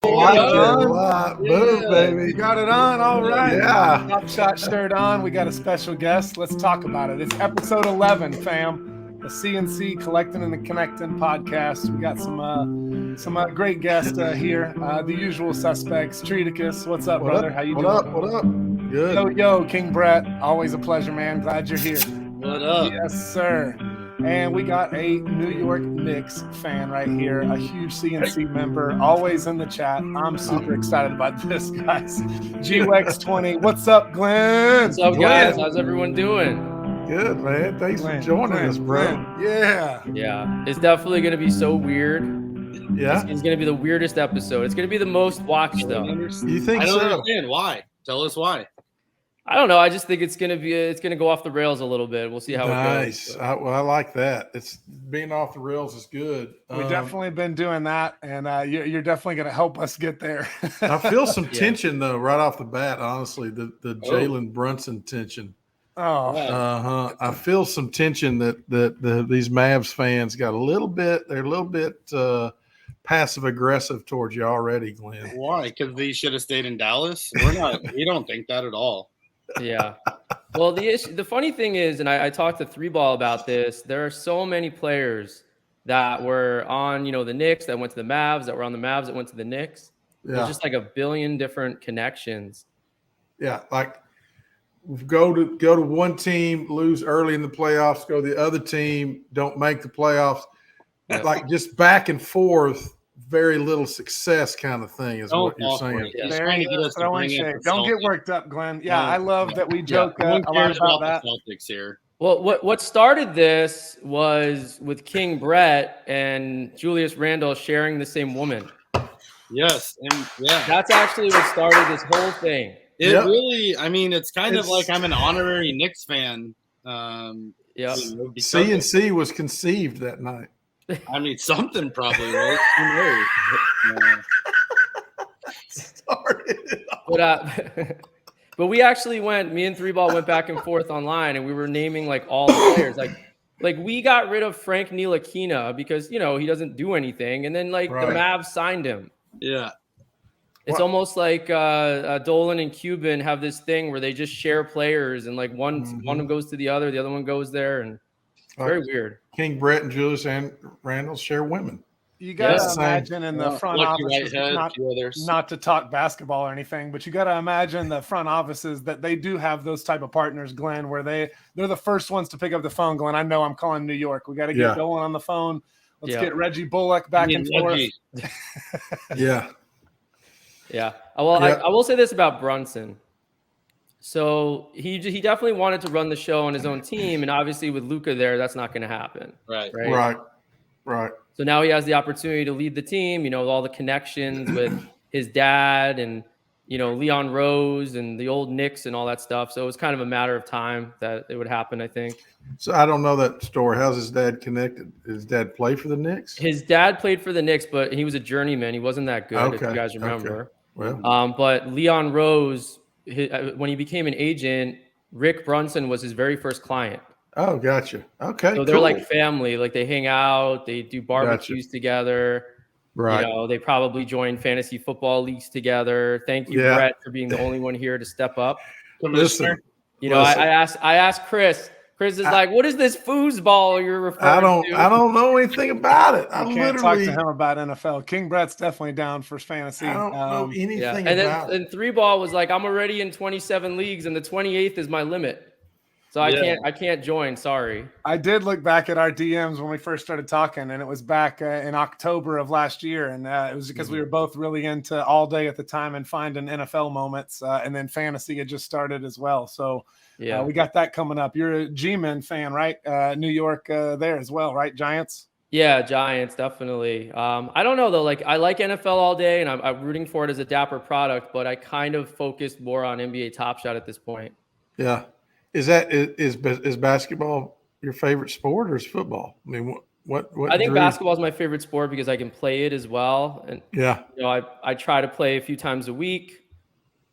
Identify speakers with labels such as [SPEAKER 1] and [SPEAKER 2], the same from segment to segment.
[SPEAKER 1] Boom, baby.
[SPEAKER 2] You got it on. All right.
[SPEAKER 1] Yeah.
[SPEAKER 2] Top Shot shirt on. We got a special guest. Let's talk about it. It's episode 11, fam. The C&C Collectin and Connectin Podcast. We got some great guests here. The usual suspects. Treaticus, what's up, brother? How you doing?
[SPEAKER 1] What up? Good.
[SPEAKER 2] Yo, King Brett. Always a pleasure, man. Glad you're here.
[SPEAKER 3] What up?
[SPEAKER 2] Yes, sir. And we got a New York Knicks fan right here, a huge C&C member, always in the chat. I'm super excited about this, guys. GWEX20. What's up, Glenn?
[SPEAKER 3] What's up, guys? How's everyone doing?
[SPEAKER 1] Good, man. Thanks for joining us, bro.
[SPEAKER 2] Yeah.
[SPEAKER 3] Yeah, it's definitely going to be so weird.
[SPEAKER 1] Yeah.
[SPEAKER 3] It's going to be the weirdest episode. It's going to be the most watched, though.
[SPEAKER 1] You think
[SPEAKER 4] I don't
[SPEAKER 1] so?
[SPEAKER 4] understand why. Tell us why.
[SPEAKER 3] I don't know. I just think it's going to go off the rails a little bit. We'll see how it
[SPEAKER 1] Nice.
[SPEAKER 3] goes.
[SPEAKER 1] I like that. It's being off the rails is good.
[SPEAKER 2] We've definitely been doing that, and you're definitely going to help us get there.
[SPEAKER 1] I feel some tension though, right off the bat. Honestly, the Jalen Brunson tension.
[SPEAKER 2] Oh,
[SPEAKER 1] I feel some tension that these Mavs fans got a little bit. They're a little bit passive aggressive towards you already, Glenn.
[SPEAKER 4] Why? Because they should have stayed in Dallas. We're not. We don't think that at all.
[SPEAKER 3] Yeah. Well, the funny thing is, and I talked to Three Ball about this, there are so many players that were on, the Knicks that went to the Mavs, that were on the Mavs that went to the Knicks.
[SPEAKER 1] Yeah.
[SPEAKER 3] There's just like a billion different connections.
[SPEAKER 1] Yeah, like go to one team, lose early in the playoffs, go to the other team, don't make the playoffs.
[SPEAKER 3] Yeah.
[SPEAKER 1] Like just back and forth, very little success kind of thing is what you're saying.
[SPEAKER 4] He's
[SPEAKER 2] there
[SPEAKER 4] trying
[SPEAKER 2] you
[SPEAKER 4] to get
[SPEAKER 2] go.
[SPEAKER 4] us to
[SPEAKER 2] Throwing
[SPEAKER 4] bring
[SPEAKER 2] shade.
[SPEAKER 4] in
[SPEAKER 2] Don't get
[SPEAKER 4] Celtics.
[SPEAKER 2] worked up, Glenn. Yeah, I love that we joke
[SPEAKER 4] No one
[SPEAKER 2] a lot
[SPEAKER 4] cares
[SPEAKER 2] about
[SPEAKER 4] about
[SPEAKER 2] that.
[SPEAKER 4] the Celtics here.
[SPEAKER 3] Well, what started this was with King Brett and Julius Randle sharing the same woman.
[SPEAKER 4] Yes, and yeah,
[SPEAKER 3] That's actually what started this whole thing.
[SPEAKER 4] it
[SPEAKER 1] Yep.
[SPEAKER 4] really. I mean, it's kind of
[SPEAKER 1] It's-
[SPEAKER 4] like I'm an honorary Knicks fan.
[SPEAKER 3] Yeah.
[SPEAKER 4] Because
[SPEAKER 1] C&C was conceived that night.
[SPEAKER 4] I mean, something probably, right? Who knows?
[SPEAKER 1] Started.
[SPEAKER 3] But we actually me and Three Ball went back and forth online, and we were naming like all the players. Like we got rid of Frank Ntilikina because he doesn't do anything, and then
[SPEAKER 1] Right.
[SPEAKER 3] the Mavs signed him.
[SPEAKER 4] Yeah.
[SPEAKER 3] It's almost like Dolan and Cuban have this thing where they just share players, and like one of them goes to the other one goes there, and it's very weird.
[SPEAKER 1] King Brett and Julius and Randall share women.
[SPEAKER 2] You got to
[SPEAKER 3] Yes.
[SPEAKER 2] imagine in the front
[SPEAKER 4] Lucky
[SPEAKER 2] offices,
[SPEAKER 4] Whitehead, few others.
[SPEAKER 2] not to talk basketball or anything, but you got to imagine the front offices that they do have those type of partners, Glenn, where they're the first ones to pick up the phone. Glenn, I know I'm calling New York. We got to get going on the phone. Let's get Reggie Bullock back and forth.
[SPEAKER 4] Reggie.
[SPEAKER 1] Yeah.
[SPEAKER 3] Yeah. Well,
[SPEAKER 1] Yeah.
[SPEAKER 3] I will say this about Brunson. So he definitely wanted to run the show on his own team, and obviously with Luka there, that's not going to happen.
[SPEAKER 4] Right.
[SPEAKER 1] Right.
[SPEAKER 3] So now he has the opportunity to lead the team, with all the connections with his dad and, Leon Rose and the old Knicks and all that stuff. So it was kind of a matter of time that it would happen, I think.
[SPEAKER 1] So I don't know that story. How's his dad connected? Did his dad play for the Knicks?
[SPEAKER 3] His dad played for the Knicks, but he was a journeyman. He wasn't that good, if you guys remember.
[SPEAKER 1] Well,
[SPEAKER 3] But Leon Rose, when he became an agent, Rick Brunson was his very first client.
[SPEAKER 1] oh, gotcha. Okay,
[SPEAKER 3] So they're
[SPEAKER 1] cool.
[SPEAKER 3] like family. Like they hang out, they do barbecues together.
[SPEAKER 1] right.
[SPEAKER 3] They probably join fantasy football leagues together. Thank you,
[SPEAKER 1] Yeah.
[SPEAKER 3] Brett, for being the only one here to step up.
[SPEAKER 1] Listen,
[SPEAKER 3] I asked Chris. Chris is like, "What is this foosball you're referring to?"
[SPEAKER 1] I don't know anything about it. I
[SPEAKER 2] I can't
[SPEAKER 1] literally
[SPEAKER 2] talk to him about NFL. King Brett's definitely down for fantasy.
[SPEAKER 1] I don't know anything
[SPEAKER 3] Yeah. And
[SPEAKER 1] about
[SPEAKER 3] then
[SPEAKER 1] it.
[SPEAKER 3] Three Ball was like, "I'm already in 27 leagues, and the 28th is my limit, so I can't join. Sorry."
[SPEAKER 2] I did look back at our DMs when we first started talking, and it was back in October of last year. And it was because we were both really into all day at the time and finding NFL moments. And then fantasy had just started as well. So
[SPEAKER 3] Yeah,
[SPEAKER 2] we got that coming up. You're a G-Men fan, right? New York there as well, right? Giants?
[SPEAKER 3] yeah, Giants definitely. I don't know though. Like I like NFL all day, and I'm rooting for it as a dapper product, but I kind of focused more on NBA Top Shot at this point.
[SPEAKER 1] Yeah. Is basketball your favorite sport or is football? I mean, what
[SPEAKER 3] I think
[SPEAKER 1] drew-
[SPEAKER 3] basketball is my favorite sport because I can play it as well, and
[SPEAKER 1] Yeah.
[SPEAKER 3] I try to play a few times a week.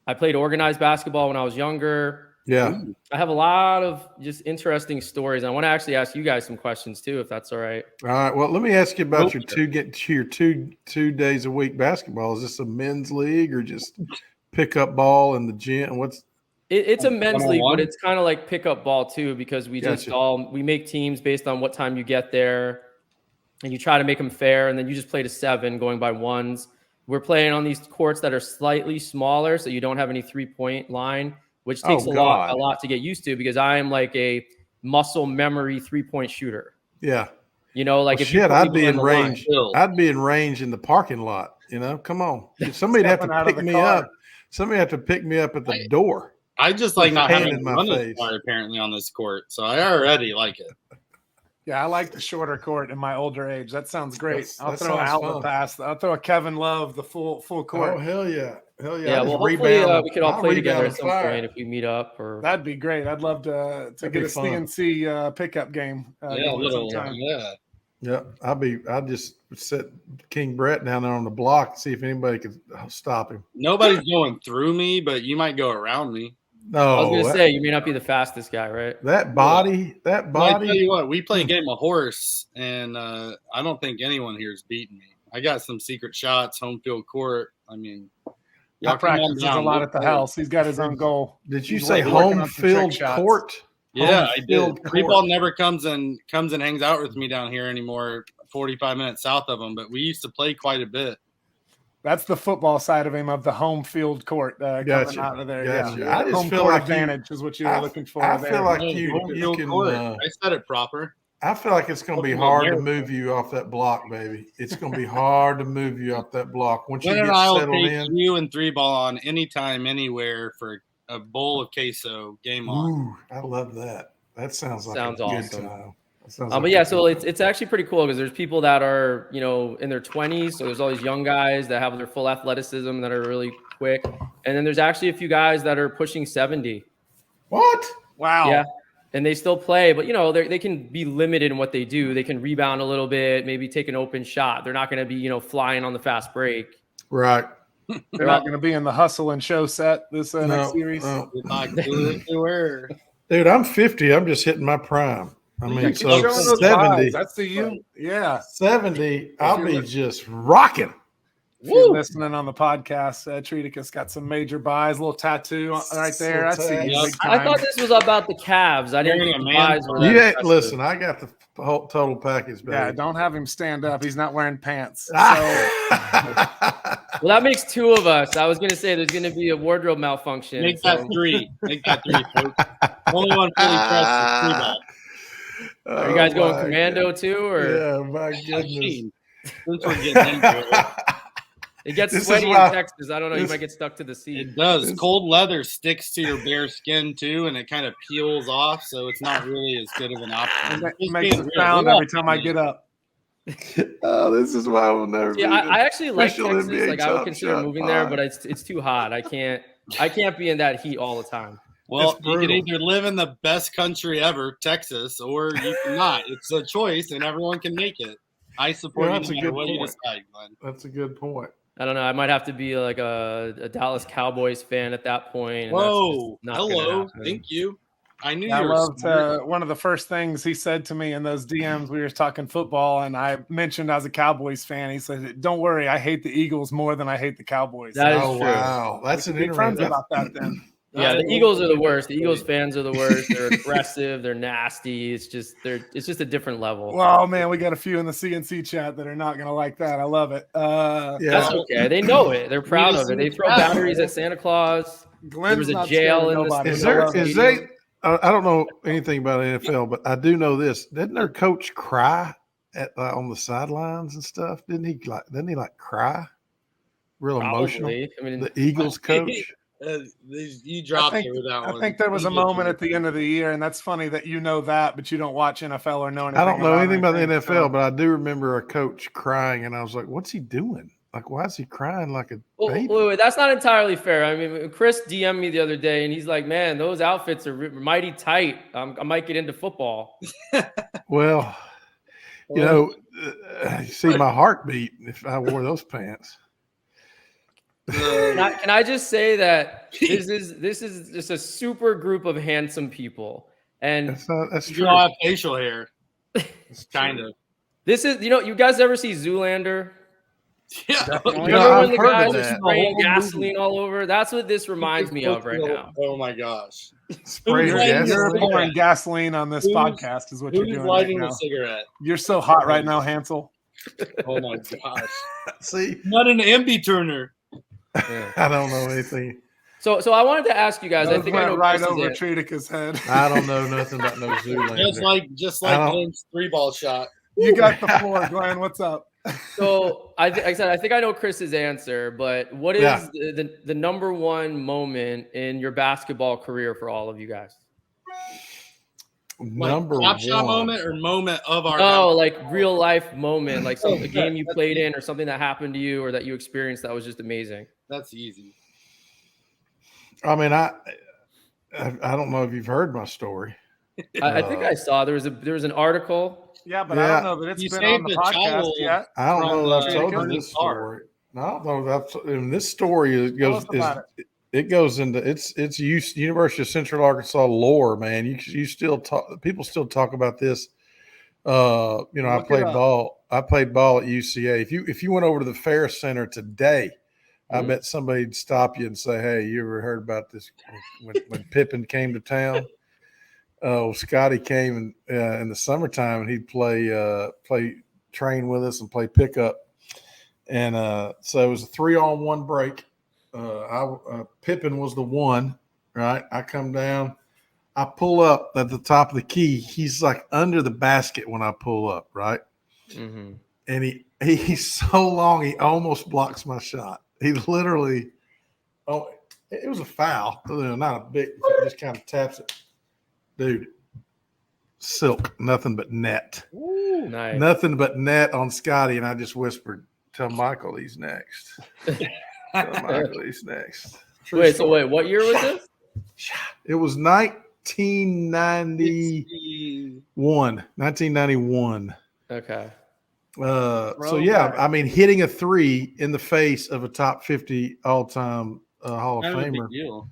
[SPEAKER 3] I played organized basketball when I was younger.
[SPEAKER 1] Yeah.
[SPEAKER 3] I have a lot of just interesting stories. I want to actually ask you guys some questions too, if that's all right.
[SPEAKER 1] All right. Well, let me ask you about your two days a week basketball. Is this a men's league or just pick up ball in the gym?
[SPEAKER 3] It's a men's league, but
[SPEAKER 4] 1-on-1?
[SPEAKER 3] it's kind of like pickup ball too, because we just we make teams based on what time you get there, and you try to make them fair, and then you just play to 7 going by ones. We're playing on these courts that are slightly smaller, so you don't have any 3-point line, which takes a lot to get used to, because I am like a muscle memory 3-point shooter.
[SPEAKER 1] Yeah.
[SPEAKER 3] Like
[SPEAKER 1] I'd be in range. I'd be in range in the parking lot. Come on. Somebody'd have to pick me up. Somebody have to pick me up at the door.
[SPEAKER 4] I just like not having
[SPEAKER 1] my
[SPEAKER 4] run
[SPEAKER 1] face.
[SPEAKER 4] apparently on this court, so I already like it.
[SPEAKER 2] Yeah, I like the shorter court in my older age. That sounds great. I'll throw an
[SPEAKER 1] sounds
[SPEAKER 2] outlet
[SPEAKER 1] fun.
[SPEAKER 2] pass. I'll throw a Kevin Love, the full court.
[SPEAKER 1] Oh, hell yeah. Hell yeah.
[SPEAKER 3] Yeah, well, hopefully we could all play together at some point if we meet up. Or
[SPEAKER 2] That'd be great. I'd love to get a C&C pickup game.
[SPEAKER 1] Yeah, I'd just set King Brett down there on the block and see if anybody could stop him.
[SPEAKER 4] Nobody's going through me, but you might go around me.
[SPEAKER 1] No,
[SPEAKER 3] I was going to say, you may not be the fastest guy, right?
[SPEAKER 1] That body.
[SPEAKER 4] Well, I tell you what, we play a game of horse, and I don't think anyone here is beating me. I got some secret shots, home field court. I mean,
[SPEAKER 2] y'all practices a lot at the house. He's got his own goal.
[SPEAKER 1] Did you say home field court?
[SPEAKER 4] Yeah, I did. Freeball never comes and hangs out with me down here anymore, 45 minutes south of them, but we used to play quite a bit.
[SPEAKER 2] That's the football side of him, of the home field court coming out of there.
[SPEAKER 1] Gotcha.
[SPEAKER 2] Yeah,
[SPEAKER 1] I just
[SPEAKER 2] home
[SPEAKER 1] feel
[SPEAKER 2] court
[SPEAKER 1] like
[SPEAKER 2] advantage is what you were looking for.
[SPEAKER 1] I
[SPEAKER 2] there.
[SPEAKER 1] feel like you can.
[SPEAKER 4] I said it proper.
[SPEAKER 1] I feel like it's going to be hard to move you off that block, baby. It's going to be hard to move you off that block once you get settled in.
[SPEAKER 4] You and 3-ball on anytime, anywhere for a bowl of queso. Game on.
[SPEAKER 1] Ooh, I love that. That sounds like a
[SPEAKER 3] awesome.
[SPEAKER 1] good time.
[SPEAKER 3] But yeah, so it's actually pretty cool, because there's people that are, in their 20s. So there's all these young guys that have their full athleticism that are really quick. And then there's actually a few guys that are pushing 70.
[SPEAKER 1] What?
[SPEAKER 2] Wow.
[SPEAKER 3] Yeah. And they still play, but they can be limited in what they do. They can rebound a little bit, maybe take an open shot. They're not going to be, flying on the fast break.
[SPEAKER 1] Right.
[SPEAKER 2] They're not going to be in the hustle and show set this next series.
[SPEAKER 1] No.
[SPEAKER 4] Dude,
[SPEAKER 1] I'm 50. I'm just hitting my prime. I mean, so 70.
[SPEAKER 2] That's to you. Yeah.
[SPEAKER 1] 70, I'll be just rocking.
[SPEAKER 2] If you're listening on the podcast, Triticus got some major buys, a little tattoo right there. That's big
[SPEAKER 3] I thought this was about the Cavs. I didn't think the buys were that impressive.
[SPEAKER 1] Listen, I got the whole total package, baby.
[SPEAKER 2] Yeah, don't have him stand up. He's not wearing pants. So.
[SPEAKER 3] Well, that makes 2 of us. I was going to say there's going to be a wardrobe malfunction.
[SPEAKER 4] Make that 3. Make that 3, folks. Only one fully dressed is 3-ball.
[SPEAKER 3] Are you guys going commando too, or?
[SPEAKER 1] Yeah, my goodness.
[SPEAKER 4] Since we're getting into it.
[SPEAKER 3] It gets sweaty in Texas. I don't know. You might get stuck to the seat.
[SPEAKER 4] It does. Cold leather sticks to your bare skin too, and it kind of peels off, so it's not really as good of an option.
[SPEAKER 2] It makes a sound every time I get up.
[SPEAKER 1] Oh, this is why I will never.
[SPEAKER 3] Yeah, I actually like Texas. Like I would consider moving there, but it's too hot. I can't be in that heat all the time.
[SPEAKER 4] Well, you can either live in the best country ever, Texas, or you cannot. It's a choice, and everyone can make it. I support you no matter what you decide, Glenn.
[SPEAKER 1] That's a good point.
[SPEAKER 3] I don't know. I might have to be like a Dallas Cowboys fan at that point.
[SPEAKER 4] Whoa. Hello. Thank you. I knew you were
[SPEAKER 2] one of the first things he said to me in those DMs, we were talking football, and I mentioned I was a Cowboys fan. He said, "Don't worry, I hate the Eagles more than I hate the Cowboys."
[SPEAKER 3] That is true.
[SPEAKER 1] Wow. That's an
[SPEAKER 2] friends about that then.
[SPEAKER 3] Yeah, the Eagles are the worst. The Eagles fans are the worst. They're aggressive. They're nasty. It's just a different level.
[SPEAKER 2] Well, man, we got a few in the C&C chat that are not going to like that. I love it.
[SPEAKER 3] That's okay. They know it. They're proud of it. They throw batteries at Santa Claus. There was a jail in
[SPEAKER 1] the I don't know anything about NFL, but I do know this. Didn't their coach cry on the sidelines and stuff? Didn't he cry? Real emotional.
[SPEAKER 3] I mean,
[SPEAKER 1] the Eagles coach.
[SPEAKER 4] You dropped it with that one.
[SPEAKER 2] I think there was a moment at the end of the year, and that's funny that you know that, but you don't watch NFL or know anything.
[SPEAKER 1] I don't know anything about the NFL, but I do remember a coach crying, and I was like, "What's he doing? Like, why is he crying like a baby?"
[SPEAKER 3] Wait, that's not entirely fair. I mean, Chris DM'd me the other day, and he's like, "Man, those outfits are mighty tight. I might get into football."
[SPEAKER 1] Well, you see my heartbeat if I wore those pants.
[SPEAKER 3] Can I just say that this is just a super group of handsome people, and
[SPEAKER 1] that's true.
[SPEAKER 4] You all have facial hair. Kind of.
[SPEAKER 3] This is, you guys ever see Zoolander?
[SPEAKER 4] Yeah.
[SPEAKER 3] Remember when the guys are spraying gasoline all over? That's what this reminds me of right now.
[SPEAKER 4] Oh my gosh.
[SPEAKER 2] You're pouring gasoline on this podcast is what you're doing
[SPEAKER 4] lighting
[SPEAKER 2] right now.
[SPEAKER 4] a cigarette?
[SPEAKER 2] You're so hot right now, Hansel.
[SPEAKER 4] Oh my gosh.
[SPEAKER 1] See?
[SPEAKER 4] Not an MB turner.
[SPEAKER 1] Yeah. I don't know anything.
[SPEAKER 3] So I wanted to ask you guys. I think I know
[SPEAKER 2] right over Tridica's head.
[SPEAKER 1] I don't know nothing about no Zoolander.
[SPEAKER 4] Just like Glenn's 3-ball shot.
[SPEAKER 2] You got the floor, Glenn. What's up?
[SPEAKER 3] So I think I know Chris's answer, but what is the number one moment in your basketball career for all of you guys?
[SPEAKER 1] Number
[SPEAKER 4] top
[SPEAKER 1] one
[SPEAKER 4] shot moment or moment of our
[SPEAKER 3] like real life moment, like a game you played in or something that happened to you or that you experienced that was just amazing.
[SPEAKER 4] That's easy.
[SPEAKER 1] I mean, I don't know if you've heard my story.
[SPEAKER 3] I think I saw there was an article.
[SPEAKER 2] Yeah, but I don't know that it's been on the podcast yet.
[SPEAKER 1] I don't know that I've told you this story. No, I don't know that. In this story, it goes into it's University of Central Arkansas lore, man. You still talk. People still talk about this. I played ball at UCA. If you went over to the Fair Center today, I bet somebody'd stop you and say, "Hey, you ever heard about this when Pippen came to town?" Scotty came in the summertime and he'd play train with us and play pickup. And so it was a 3-on-1 break. Pippen was the one, right? I come down, I pull up at the top of the key. He's like under the basket when I pull up, right? Mm-hmm. And he's so long, he almost blocks my shot. He literally, it was a foul. Not a big, just kind of taps it. Dude, silk, nothing but net.
[SPEAKER 3] Ooh, nice.
[SPEAKER 1] Nothing but net on Scotty. And I just whispered, tell Michael he's next.
[SPEAKER 3] Wait, what year was this?
[SPEAKER 1] It was 1991.
[SPEAKER 3] Okay.
[SPEAKER 1] I mean, hitting a 3 in the face of a top 50 all-time Hall of Famer.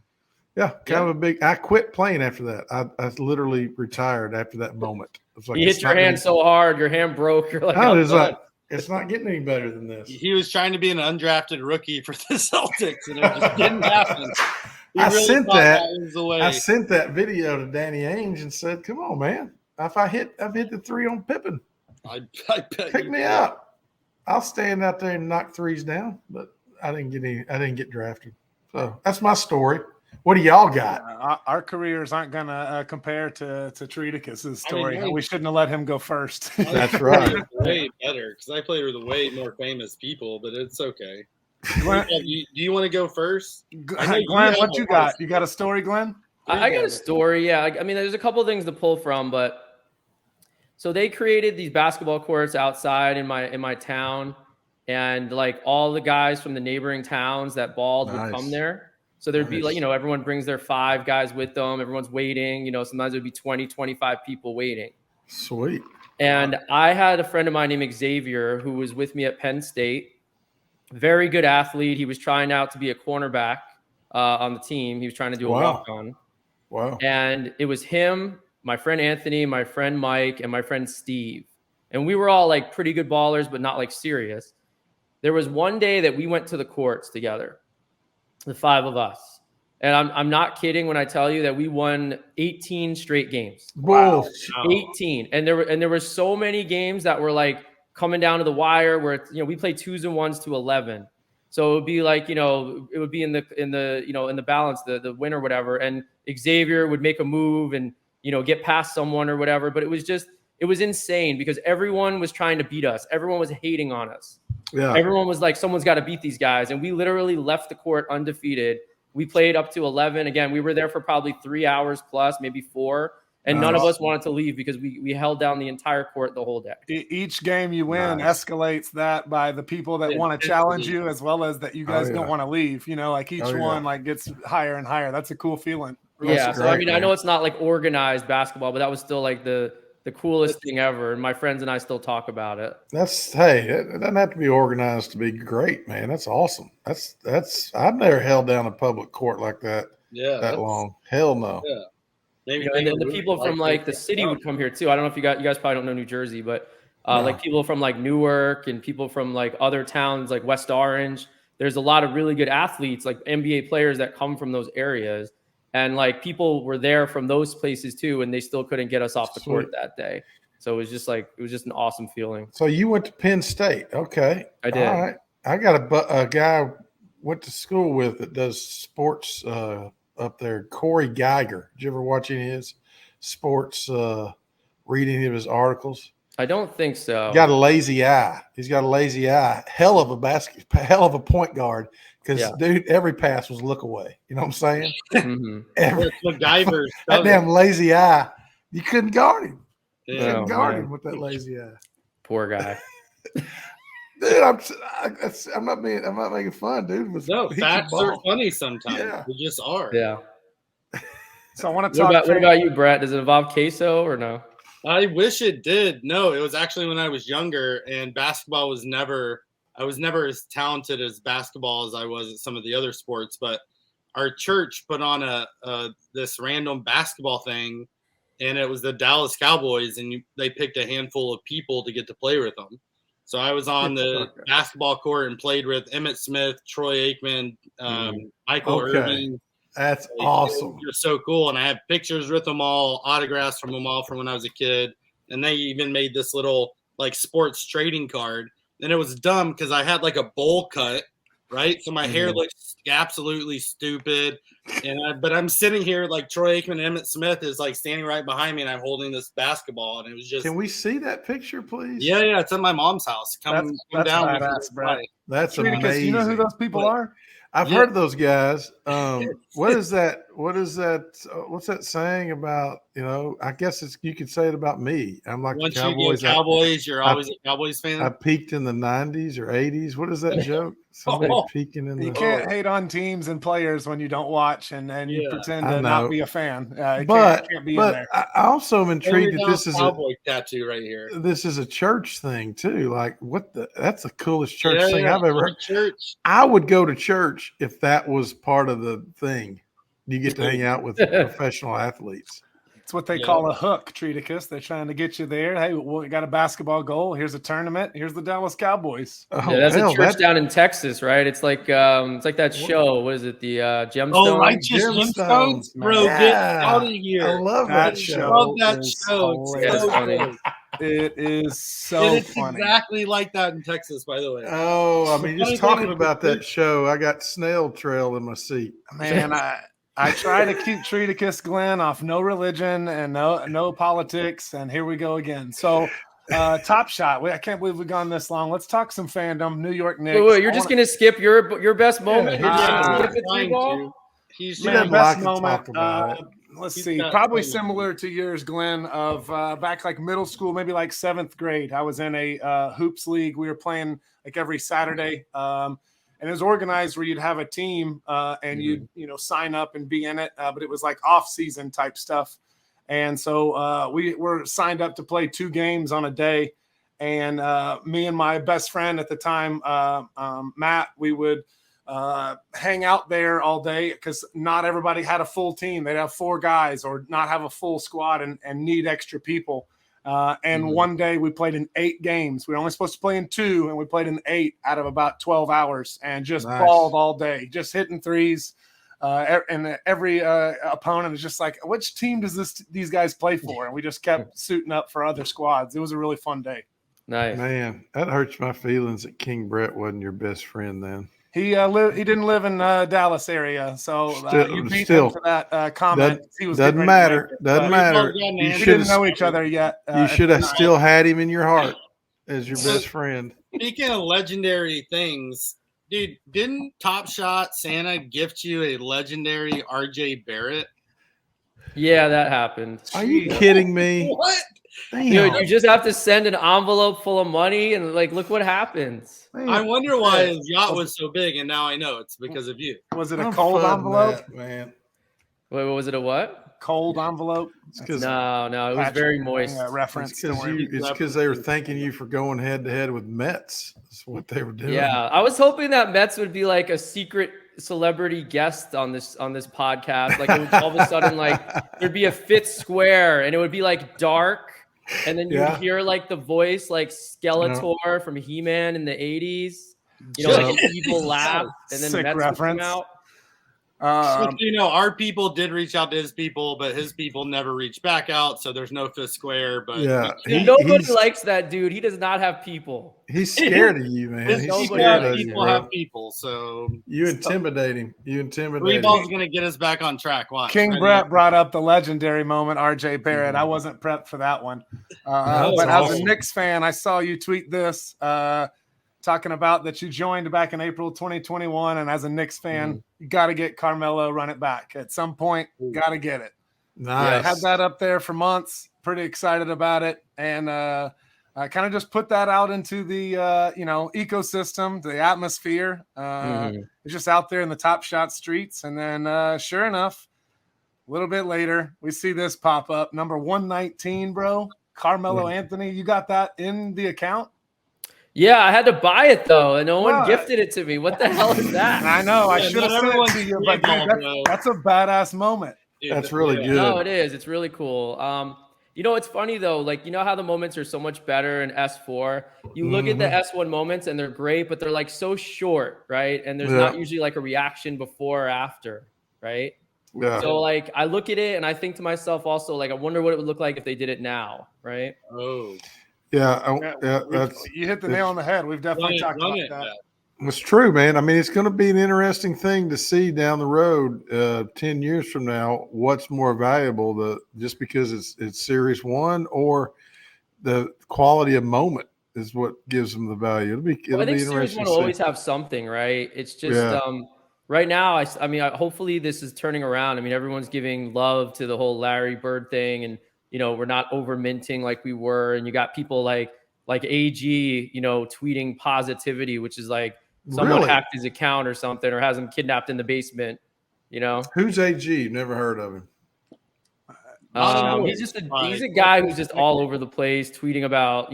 [SPEAKER 1] Yeah, kind of a big. I quit playing after that. I literally retired after that moment. It was like,
[SPEAKER 3] you hit your hand so hard, your hand broke. You're like,
[SPEAKER 1] it's not getting any better than this.
[SPEAKER 4] He was trying to be an undrafted rookie for the Celtics, and it just didn't happen.
[SPEAKER 1] I sent that video to Danny Ainge and said, "Come on, man! If I've hit the 3 on Pippen,
[SPEAKER 4] I bet
[SPEAKER 1] pick me up. I'll stand out there and knock 3s down." But I didn't get drafted. So that's my story. What do y'all got?
[SPEAKER 2] Our careers aren't going to compare to Tridica's story. We shouldn't have let him go first.
[SPEAKER 1] That's right.
[SPEAKER 4] Way better because I played with way more famous people, but it's okay. Glenn, do you want to go first?
[SPEAKER 2] Glenn, what you got? You got a story, Glenn?
[SPEAKER 3] I got a story, yeah. I mean, there's a couple of things to pull from, but so they created these basketball courts outside in my town, and like all the guys from the neighboring towns that balled would come there. So there'd be like, everyone brings their 5 guys with them. Everyone's waiting. Sometimes there'd be 20, 25 people waiting.
[SPEAKER 1] Sweet.
[SPEAKER 3] And I had a friend of mine named Xavier who was with me at Penn State. Very good athlete. He was trying out to be a cornerback on the team. He was trying to do a walk-on.
[SPEAKER 1] Wow.
[SPEAKER 3] And it was him, my friend Anthony, my friend Mike, and my friend Steve. And we were all like pretty good ballers, but not like serious. There was one day that we went to the courts together. The 5 of us. And I'm not kidding when I tell you that we won 18 straight games.
[SPEAKER 1] Wow.
[SPEAKER 3] 18. And there were so many games that were like coming down to the wire where we played 2s and 1s to 11. So it would be like, it would be in the balance, the win or whatever. And Xavier would make a move and, get past someone or whatever. But it was insane because everyone was trying to beat us. Everyone was hating on us. Yeah. Everyone was like, someone's got to beat these guys. And we literally left the court undefeated. We played up to 11. Again, we were there for probably 3 hours plus, maybe 4. And none of us wanted to leave because we held down the entire court the whole day.
[SPEAKER 2] Each game you win escalates that by the people that want to challenge you as well as that you guys don't want to leave. Like each one like gets higher and higher. That's a cool feeling.
[SPEAKER 3] So I mean, I know it's not like organized basketball, but that was still like the the coolest thing ever. And my friends and I still talk about it.
[SPEAKER 1] It doesn't have to be organized to be great, man. That's awesome. I've never held down a public court like that.
[SPEAKER 4] Yeah,
[SPEAKER 1] that long. Hell no.
[SPEAKER 4] Yeah. Maybe
[SPEAKER 3] and then the people from like the city would come here too. I don't know if you guys probably don't know New Jersey, but like people from like Newark and people from like other towns like West Orange. There's a lot of really good athletes, like NBA players that come from those areas. And like people were there from those places too, and they still couldn't get us off the court that day. So it was just an awesome feeling.
[SPEAKER 1] So you went to Penn State. Okay.
[SPEAKER 3] I did.
[SPEAKER 1] All right. I got a guy I went to school with that does sports up there, Corey Geiger. Did you ever watch any of his sports, read any of his articles?
[SPEAKER 3] I don't think so.
[SPEAKER 1] Got a lazy eye. He's got a lazy eye. Hell of a point guard. Because, dude, every pass was look away. You know what I'm saying?
[SPEAKER 3] Mm-hmm.
[SPEAKER 1] That damn lazy eye. You couldn't guard him. You
[SPEAKER 4] Yeah.
[SPEAKER 1] couldn't guard him with that lazy eye.
[SPEAKER 3] Poor guy.
[SPEAKER 1] Dude, I'm not making fun, dude.
[SPEAKER 4] Facts are funny sometimes.
[SPEAKER 1] Yeah.
[SPEAKER 4] They just are.
[SPEAKER 3] Yeah.
[SPEAKER 2] So I want to talk.
[SPEAKER 3] What about you, Brett? Does it involve queso or no?
[SPEAKER 4] I wish it did. No, it was actually when I was younger, and basketball was never. I was never as talented as basketball as I was at some of the other sports. But our church put on this random basketball thing, and it was the Dallas Cowboys, and they picked a handful of people to get to play with them. So I was on the basketball court and played with Emmitt Smith, Troy Aikman, Michael Irvin.
[SPEAKER 1] That's awesome.
[SPEAKER 4] You're so cool. And I have pictures with them all, autographs from them all from when I was a kid. And they even made this little like sports trading card. And it was dumb because I had like a bowl cut, right? So my hair looks absolutely stupid. But I'm sitting here like Troy Aikman and Emmitt Smith is like standing right behind me, and I'm holding this basketball. And it was just.
[SPEAKER 1] Can we see that picture, please?
[SPEAKER 4] Yeah. It's at my mom's house. Come
[SPEAKER 2] That's
[SPEAKER 4] down.
[SPEAKER 2] badass, bro.
[SPEAKER 1] That's
[SPEAKER 2] Triticus,
[SPEAKER 1] amazing.
[SPEAKER 2] you know who those people are?
[SPEAKER 1] I've heard of those guys. What is that? What's that saying about, I guess you could say it about me. I'm like
[SPEAKER 4] Once
[SPEAKER 1] the Cowboys.
[SPEAKER 4] you get Cowboys, you're always a Cowboys fan.
[SPEAKER 1] I peaked in the 90s or 80s. What is that joke? Somebody peaking in the.
[SPEAKER 2] You can't hate on teams and players when you don't watch and you pretend to not be a fan. Can't be in there.
[SPEAKER 1] I also am intrigued that this is
[SPEAKER 4] Cowboy tattoo right here.
[SPEAKER 1] This is a church thing too. Like that's the coolest church thing I've ever heard.
[SPEAKER 4] Church.
[SPEAKER 1] I would go to church if that was part of the thing. You get to hang out with professional athletes.
[SPEAKER 2] It's what they call a hook, Triticus. They're trying to get you there. Hey, we got a basketball goal. Here's a tournament. Here's the Dallas Cowboys.
[SPEAKER 3] That's a church down in Texas, right? It's like that show. What is it? The Gemstones.
[SPEAKER 4] Oh, Righteous Gemstones, bro! Get out of here!
[SPEAKER 1] I love that show.
[SPEAKER 4] I love that show.
[SPEAKER 2] It's
[SPEAKER 4] so
[SPEAKER 3] funny.
[SPEAKER 2] It is so funny.
[SPEAKER 4] Exactly like that in Texas, by the way.
[SPEAKER 1] Oh, I mean, just talking about that show, I got snail trail in my seat.
[SPEAKER 2] Man, I try to keep Triticus, Glenn, off no religion and no politics, and here we go again. So, Top Shot. I can't believe we've gone this long. Let's talk some fandom. New York Knicks.
[SPEAKER 3] Wait, you're just gonna skip your best moment?
[SPEAKER 4] He's
[SPEAKER 2] my best moment.
[SPEAKER 1] About it.
[SPEAKER 2] Let's see. Probably similar to yours, Glenn, of back like middle school, maybe like 7th grade. I was in a hoops league. We were playing like every Saturday. And it was organized where you'd have a team and you'd, sign up and be in it. But it was like off-season type stuff. And so we were signed up to play 2 games on a day. And me and my best friend at the time, Matt, we would hang out there all day because not everybody had a full team. They'd have 4 guys or not have a full squad and need extra people. One day we played in 8 games. We were only supposed to play in 2, and we played in 8 out of about 12 hours and just balled all day, just hitting threes. And every opponent is just like, which team does these guys play for? And we just kept suiting up for other squads. It was a really fun day.
[SPEAKER 3] Nice.
[SPEAKER 1] Man, that hurts my feelings that King Brett wasn't your best friend then.
[SPEAKER 2] He didn't live in Dallas area, so you beat him for that comment.
[SPEAKER 1] Doesn't matter.
[SPEAKER 2] You didn't know each other yet.
[SPEAKER 1] You should have still had him in your heart as your best friend.
[SPEAKER 4] Speaking of legendary things, dude, didn't Top Shot Santa gift you a legendary RJ Barrett?
[SPEAKER 3] Yeah, that happened.
[SPEAKER 1] Are you kidding me?
[SPEAKER 4] What?
[SPEAKER 1] Damn.
[SPEAKER 3] Dude, you just have to send an envelope full of money and look what happens.
[SPEAKER 1] Man.
[SPEAKER 4] I wonder why his yacht was so big, and now I know it's because of you.
[SPEAKER 2] Was it a cold envelope?
[SPEAKER 1] Man.
[SPEAKER 3] Wait, was it a what?
[SPEAKER 2] cold envelope.
[SPEAKER 3] No, it was very moist.
[SPEAKER 2] Reference.
[SPEAKER 1] It's because they were thanking you for going head to head with Mets. That's what they were doing.
[SPEAKER 3] Yeah, I was hoping that Mets would be like a secret celebrity guest on this podcast. Like it would all of a sudden like there'd be a fifth square and it would be like dark, and then you'd hear like the voice like Skeletor from He-Man in the 80s. You know, like an evil laugh, and then
[SPEAKER 2] Sick
[SPEAKER 3] Mets would come out.
[SPEAKER 4] Our people did reach out to his people, but his people never reached back out. So there's no fifth square. But
[SPEAKER 3] nobody likes that dude. He does not have people.
[SPEAKER 1] He's scared of you, man.
[SPEAKER 4] His people have people. So
[SPEAKER 1] you intimidate him.
[SPEAKER 4] Reeball's gonna get us back on track. Watch.
[SPEAKER 2] King Brett brought up the legendary moment, RJ Barrett. I wasn't prepped for that one. But as a Knicks fan, I saw you tweet this. Talking about that you joined back in April 2021, and as a Knicks fan, you got to get Carmelo run it back at some point. Got to get it.
[SPEAKER 1] Nice.
[SPEAKER 2] Had that up there for months. Pretty excited about it, and I kind of just put that out into the ecosystem, the atmosphere. It's just out there in the Top Shot streets, and then sure enough, a little bit later, we see this pop up, number 119, bro. Carmelo Anthony. You got that in the account?
[SPEAKER 3] Yeah, I had to buy it though, and no one gifted it to me. What the hell is that?
[SPEAKER 2] I know. I should have sent it to you, but dude, that's a badass moment.
[SPEAKER 1] That's really good.
[SPEAKER 3] No, it is. It's really cool. It's funny though. Like, you know how the moments are so much better in S4. You look at the S1 moments and they're great, but they're like so short, right? And there's not usually like a reaction before or after, right?
[SPEAKER 1] Yeah.
[SPEAKER 3] So like I look at it and I think to myself also, like, I wonder what it would look like if they did it now, right?
[SPEAKER 4] Oh.
[SPEAKER 1] Yeah,
[SPEAKER 2] you hit the nail on the head. We've definitely talked about that.
[SPEAKER 1] It's true, man. I mean, it's going to be an interesting thing to see down the road, 10 years from now, what's more valuable, just because it's Series 1 or the quality of moment is what gives them the value. It'll be interesting.
[SPEAKER 3] Series 1 will always have something, right? It's just right now. I mean, hopefully this is turning around. I mean, everyone's giving love to the whole Larry Bird thing, and we're not over minting like we were, and you got people like AG, tweeting positivity, which is like someone hacked his account or something, or has him kidnapped in the basement.
[SPEAKER 1] Who's AG? Never heard of him.
[SPEAKER 3] He's a guy who's just all over the place, tweeting about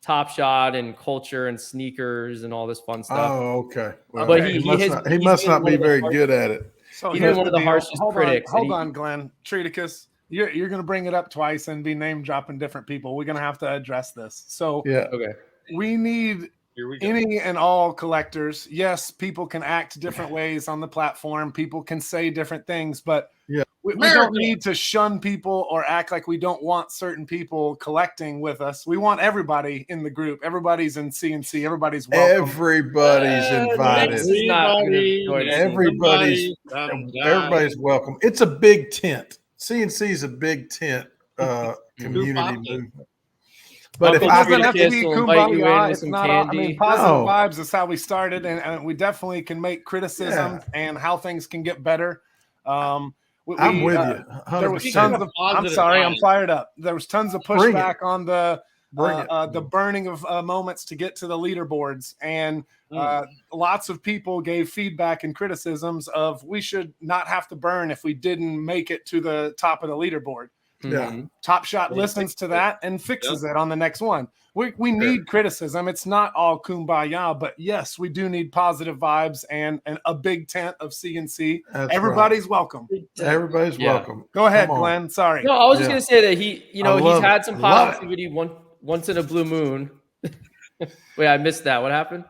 [SPEAKER 3] Top Shot and culture and sneakers and all this fun stuff.
[SPEAKER 1] Oh, okay.
[SPEAKER 3] Well, but
[SPEAKER 1] he must not be very good at it.
[SPEAKER 2] So
[SPEAKER 3] he's one of the harshest critics.
[SPEAKER 2] Hold on, Glenn. Treaticus. You're going to bring it up twice and be name dropping different people. We're going to have to address this. So we need any and all collectors. Yes, people can act different ways on the platform. People can say different things, but we don't need to shun people or act like we don't want certain people collecting with us. We want everybody in the group. Everybody's in C&C. Everybody's welcome.
[SPEAKER 1] Everybody's invited. Everybody's welcome. It's a big tent. C&C is a big tent community movement. But if
[SPEAKER 2] it doesn't have to be kumbaya, it's not. Positive vibes is how we started, and we definitely can make criticism and how things can get better. I'm with you. There was tons of. I'm sorry, I'm fired up. There was tons of pushback on the burning of moments to get to the leaderboards, and lots of people gave feedback and criticisms of we should not have to burn if we didn't make it to the top of the leaderboard.
[SPEAKER 1] Yeah.
[SPEAKER 2] Top Shot listens to that and fixes it on the next one. We need criticism. It's not all kumbaya, but yes, we do need positive vibes and a big tent of C&C. Everybody's welcome.
[SPEAKER 1] Everybody's welcome.
[SPEAKER 2] Go ahead, Glenn. Sorry.
[SPEAKER 3] No, I was just going to say that he's had some positivity once in a blue moon. Wait, I missed that. What happened?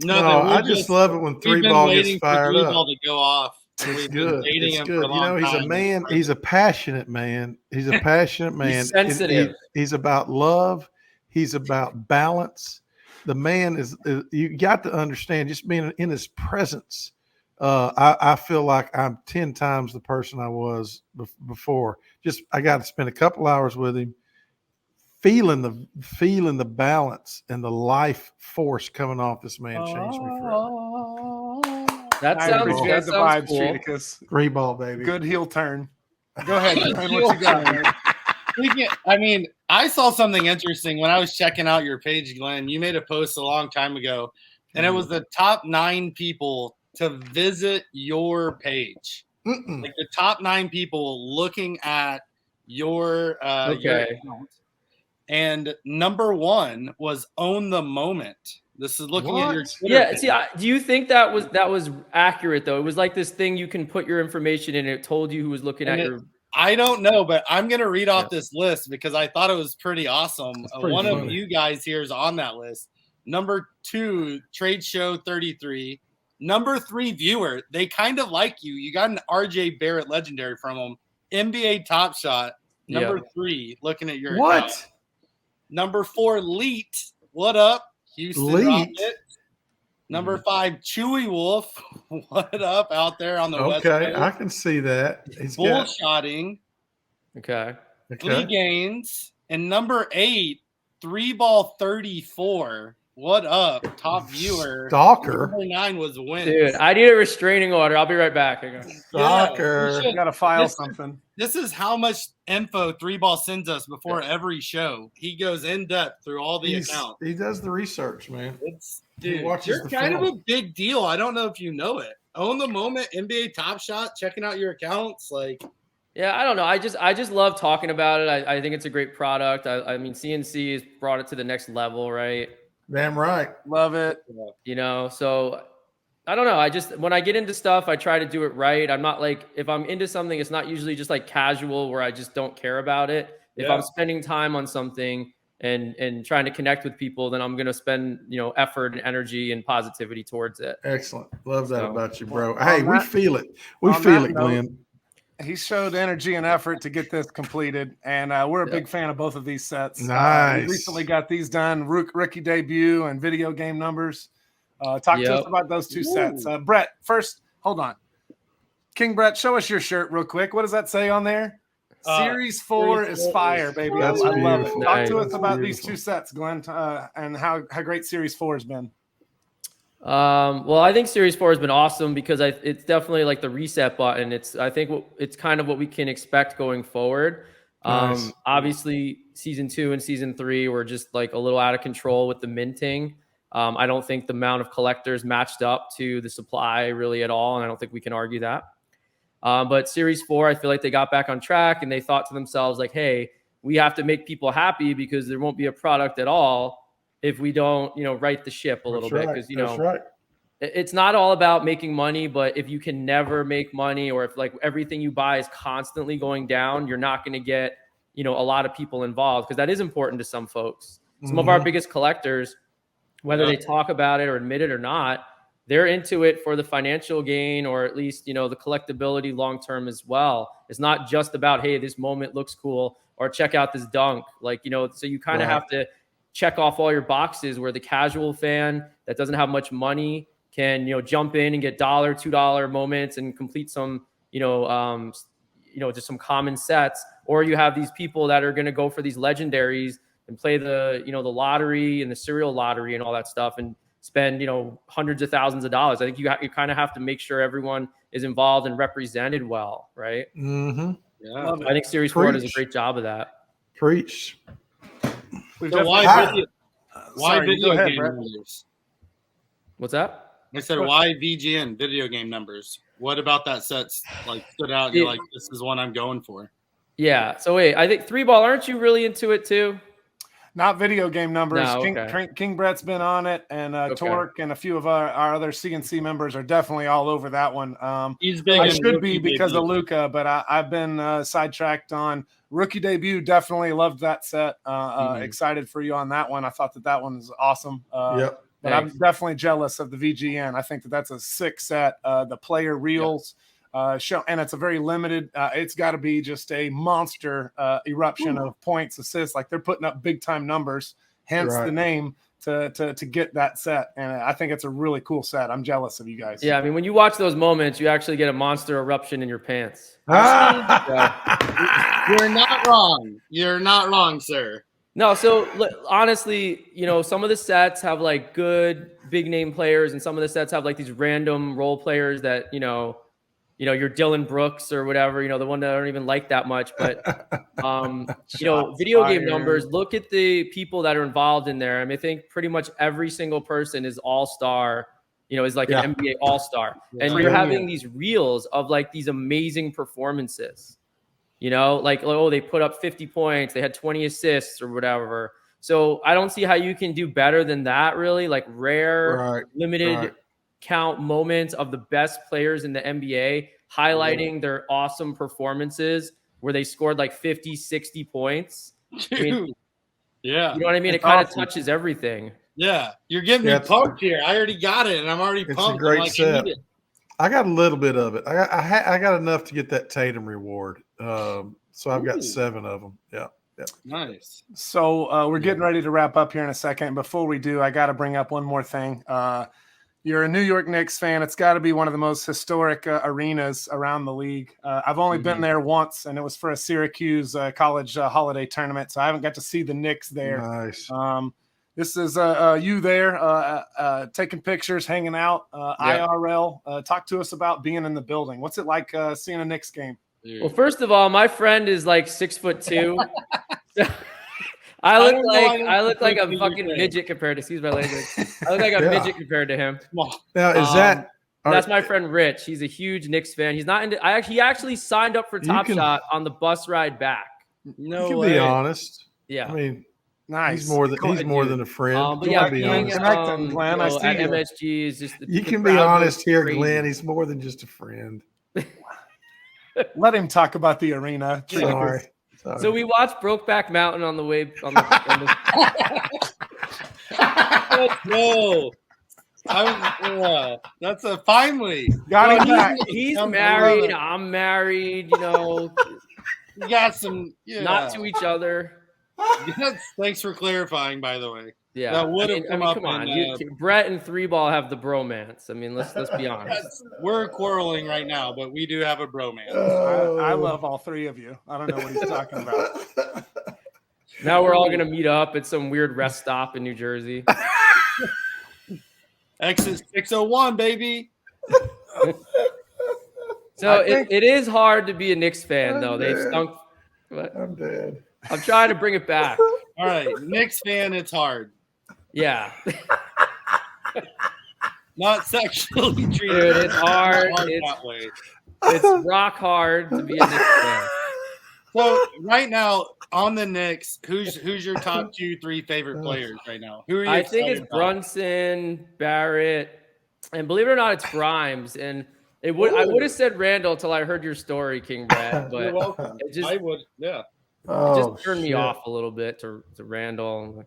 [SPEAKER 1] No, I just love it when three ball gets fired up.
[SPEAKER 4] To go off.
[SPEAKER 1] It's good. It's good. He's a man. He's a passionate man. He's a passionate man.
[SPEAKER 3] He's sensitive.
[SPEAKER 1] He's about love. He's about balance. The man is. You got to understand. Just being in his presence, I feel like I'm 10 times the person I was before. Just I got to spend a couple hours with him, feeling the balance and the life force coming off this man changed me forever.
[SPEAKER 3] That sounds cool.
[SPEAKER 1] Three ball, baby.
[SPEAKER 2] Good heel turn. Go ahead. What you got, man?
[SPEAKER 4] I saw something interesting when I was checking out your page, Glenn. You made a post a long time ago, and it was the top 9 people to visit your page. Like the top 9 people looking at your account. And number 1 was Own the Moment. This is looking at your Twitter.
[SPEAKER 3] Yeah. See, do you think that was accurate though? It was like this thing you can put your information in. It told you who was looking at your.
[SPEAKER 4] I don't know, but I'm going to read off this list because I thought it was pretty awesome. One
[SPEAKER 1] funny.
[SPEAKER 4] of you guys here is on that list. Number 2, Trade Show 33. Number 3, Viewer. They kind of like you. You got an RJ Barrett legendary from them. NBA Top Shot. Number 3, looking at your account. Number 4, Leet. What up? Houston Rocket. Number 5, Chewy Wolf. What up out there on the West Coast?
[SPEAKER 1] Okay, I can see that. He's
[SPEAKER 4] Bullshotting.
[SPEAKER 3] Okay.
[SPEAKER 4] Lee Gaines. And number 8, 3ball 34. What up? Top viewer.
[SPEAKER 1] Stalker.
[SPEAKER 4] Number 9 was Wins.
[SPEAKER 3] Dude, I need a restraining order. I'll be right back.
[SPEAKER 1] Stalker.
[SPEAKER 2] You got to file something.
[SPEAKER 4] This is how much info 3ball sends us before every show. He goes in depth through all the accounts.
[SPEAKER 1] He does the research, man.
[SPEAKER 4] Dude, you're kind of a big deal. I don't know if you know it. Own the Moment, NBA Top Shot, checking out your accounts. Like,
[SPEAKER 3] yeah, I don't know. I just love talking about it. I think it's a great product. I mean, C&C has brought it to the next level, right?
[SPEAKER 1] Damn right.
[SPEAKER 2] Love it.
[SPEAKER 3] You know, so I don't know. When I get into stuff, I try to do it right. I'm not like, if I'm into something, it's not usually just like casual where I just don't care about it. If I'm spending time on something and trying to connect with people, then I'm going to spend, effort and energy and positivity towards it.
[SPEAKER 1] Excellent. Love that about you, bro. Hey, we feel it. We feel it, Glenn.
[SPEAKER 2] He showed energy and effort to get this completed, and we're a big fan of both of these sets.
[SPEAKER 1] Nice.
[SPEAKER 2] We recently got these done, rookie debut and video game numbers. Talk to us about those two sets. Brett, first, hold on. King Brett, show us your shirt real quick. What does that say on there? Series 4 is fire, baby. I love it. Talk to us about these two sets, Glenn, and how great Series 4 has been.
[SPEAKER 3] Well, I think Series 4 has been awesome because it's definitely like the reset button. I think it's kind of what we can expect going forward.
[SPEAKER 1] Nice.
[SPEAKER 3] Obviously, Season 2 and Season 3 were just like a little out of control with the minting. I don't think the amount of collectors matched up to the supply really at all, and I don't think we can argue that. But Series 4, I feel like they got back on track and they thought to themselves like, hey, we have to make people happy because there won't be a product at all if we don't, right the ship a little bit. Because, it's not all about making money, but if you can never make money or if like everything you buy is constantly going down, you're not going to get, a lot of people involved because that is important to some folks. Some of our biggest collectors, whether they talk about it or admit it or not, they're into it for the financial gain or at least, the collectability long-term as well. It's not just about, hey, this moment looks cool or check out this dunk. Like, so you kind of have to check off all your boxes where the casual fan that doesn't have much money can, jump in and get $1, $2 moments and complete some, just some common sets. Or you have these people that are going to go for these legendaries and play the, the lottery and the serial lottery and all that stuff and spend, hundreds of thousands of dollars. I think you kind of have to make sure everyone is involved and represented well, right?
[SPEAKER 1] Mm-hmm.
[SPEAKER 4] Yeah.
[SPEAKER 3] I think Series 4 does a great job of that.
[SPEAKER 1] Preach.
[SPEAKER 4] Why video game numbers?
[SPEAKER 3] What's that?
[SPEAKER 4] I said, why VGN video game numbers? What about that set like stood out? And you're like, this is one I'm going for.
[SPEAKER 3] Yeah. So wait, I think 3ball, aren't you really into it too?
[SPEAKER 2] Not video game numbers.
[SPEAKER 3] No,
[SPEAKER 2] King Brett's been on it, and Torque and a few of our other C&C members are definitely all over that one.
[SPEAKER 4] He's big.
[SPEAKER 2] I should be because of Luca, but I've been sidetracked on rookie debut. Definitely loved that set. Excited for you on that one. I thought that one was awesome. But I'm definitely jealous of the VGN. I think that's a sick set. The player reels. Show, and it's a very limited. It's got to be just a monster eruption of points, assists. Like they're putting up big time numbers, hence the name to get that set. And I think it's a really cool set. I'm jealous of you guys.
[SPEAKER 3] Yeah, I mean, when you watch those moments, you actually get a monster eruption in your pants.
[SPEAKER 4] You're not wrong. You're not wrong, sir.
[SPEAKER 3] No, so honestly, some of the sets have like good big name players, and some of the sets have like these random role players that you're Dylan Brooks or whatever, the one that I don't even like that much. But, video game numbers, look at the people that are involved in there. I mean, I think pretty much every single person is all-star, is like an NBA All-Star. And you're having these reels of like these amazing performances, like, oh, they put up 50 points, they had 20 assists or whatever. So I don't see how you can do better than that, really, like rare, limited count moments of the best players in the NBA highlighting their awesome performances where they scored like 50, 60 points.
[SPEAKER 4] Dude. Yeah.
[SPEAKER 3] You know what I mean? It kind of touches everything.
[SPEAKER 4] Yeah. You're getting me pumped here. I already got it, and I'm already pumped.
[SPEAKER 1] It's a great set. I got a little bit of it. I got enough to get that Tatum reward. So I've got 7 of them. Yeah.
[SPEAKER 4] Nice.
[SPEAKER 2] So we're getting ready to wrap up here in a second. Before we do, I got to bring up one more thing. You're a New York Knicks fan. It's got to be one of the most historic arenas around the league. I've only been there once, and it was for a Syracuse college holiday tournament, so I haven't got to see the Knicks there.
[SPEAKER 1] Nice.
[SPEAKER 2] This is you there taking pictures, hanging out, IRL. Talk to us about being in the building. What's it like seeing a Knicks game?
[SPEAKER 3] Well, first of all, my friend is like 6'2". I look like a fucking midget compared to, excuse my language. I look like a midget compared to him.
[SPEAKER 1] Now,
[SPEAKER 3] that's my friend Rich. He's a huge Knicks fan. He's not into. He actually signed up for Top Shot on the bus ride back.
[SPEAKER 1] No, you can be honest.
[SPEAKER 3] Yeah,
[SPEAKER 1] I mean,
[SPEAKER 2] nice.
[SPEAKER 1] He's more than a friend.
[SPEAKER 3] But yeah,
[SPEAKER 1] be
[SPEAKER 3] honest.
[SPEAKER 2] Glenn, I see
[SPEAKER 3] at
[SPEAKER 2] you.
[SPEAKER 3] MSG is just.
[SPEAKER 1] You can be honest here, crazy. Glenn. He's more than just a friend.
[SPEAKER 2] Let him talk about the arena.
[SPEAKER 1] Sorry.
[SPEAKER 3] So we watched Brokeback Mountain on the way.
[SPEAKER 4] Let's go. That's a finally.
[SPEAKER 2] Got him back.
[SPEAKER 3] He's married. I'm married.
[SPEAKER 4] You got some.
[SPEAKER 3] Not to each other.
[SPEAKER 4] Thanks for clarifying, by the way.
[SPEAKER 3] Yeah,
[SPEAKER 4] that would have come up.
[SPEAKER 3] Come on, Brett and Three Ball have the bromance. I mean, let's be honest.
[SPEAKER 4] We're quarreling right now, but we do have a bromance.
[SPEAKER 2] I love all 3 of you. I don't know what he's talking about.
[SPEAKER 3] Now we're all gonna meet up at some weird rest stop in New Jersey.
[SPEAKER 4] Exit 601, baby.
[SPEAKER 3] So it is hard to be a Knicks fan, though. They've stunk. What?
[SPEAKER 1] I'm dead.
[SPEAKER 3] I'm trying to bring it back.
[SPEAKER 4] All right, Knicks fan, it's hard.
[SPEAKER 3] Yeah.
[SPEAKER 4] Not sexually treated.
[SPEAKER 3] Dude, it's hard. It's rock hard to be a Knicks fan.
[SPEAKER 4] So right now on the Knicks, who's your top 2, 3 favorite players right now? Who are you?
[SPEAKER 3] I think it's Brunson, Barrett, and believe it or not, it's Grimes. And I would have said Randall until I heard your story, King Brad. But
[SPEAKER 4] you're welcome. I would, yeah.
[SPEAKER 3] It just turned me off a little bit to Randall.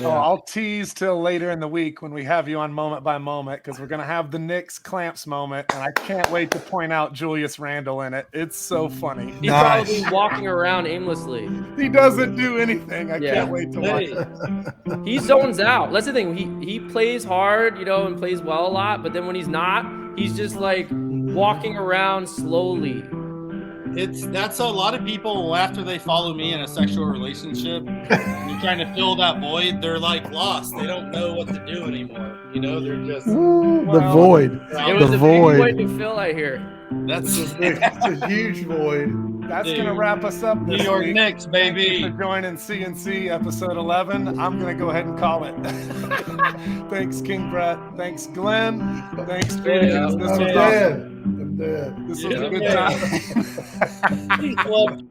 [SPEAKER 2] I'll tease till later in the week when we have you on Moment by Moment, because we're going to have the Knicks Clamps moment, and I can't wait to point out Julius Randle in it. It's so funny.
[SPEAKER 3] He's probably walking around aimlessly.
[SPEAKER 2] He doesn't do anything. I can't wait to watch it.
[SPEAKER 3] He zones out. That's the thing. He plays hard, and plays well a lot, but then when he's not, he's just like walking around slowly.
[SPEAKER 4] That's a lot of people after they follow me in a sexual relationship. You're trying to fill that void. They're like lost. They don't know what to do anymore. They're just
[SPEAKER 1] the void.
[SPEAKER 3] It was a big void to fill. I hear.
[SPEAKER 4] That's
[SPEAKER 1] it's a huge void.
[SPEAKER 2] That's going to wrap us up this
[SPEAKER 4] New York
[SPEAKER 2] week.
[SPEAKER 4] Knicks, baby.
[SPEAKER 2] Thank you for joining C&C episode 11. I'm going to go ahead and call it. Thanks, King Brett. Thanks, Glenn. Thanks, Julius. This was awesome.
[SPEAKER 1] I'm dead.
[SPEAKER 2] This was a good time.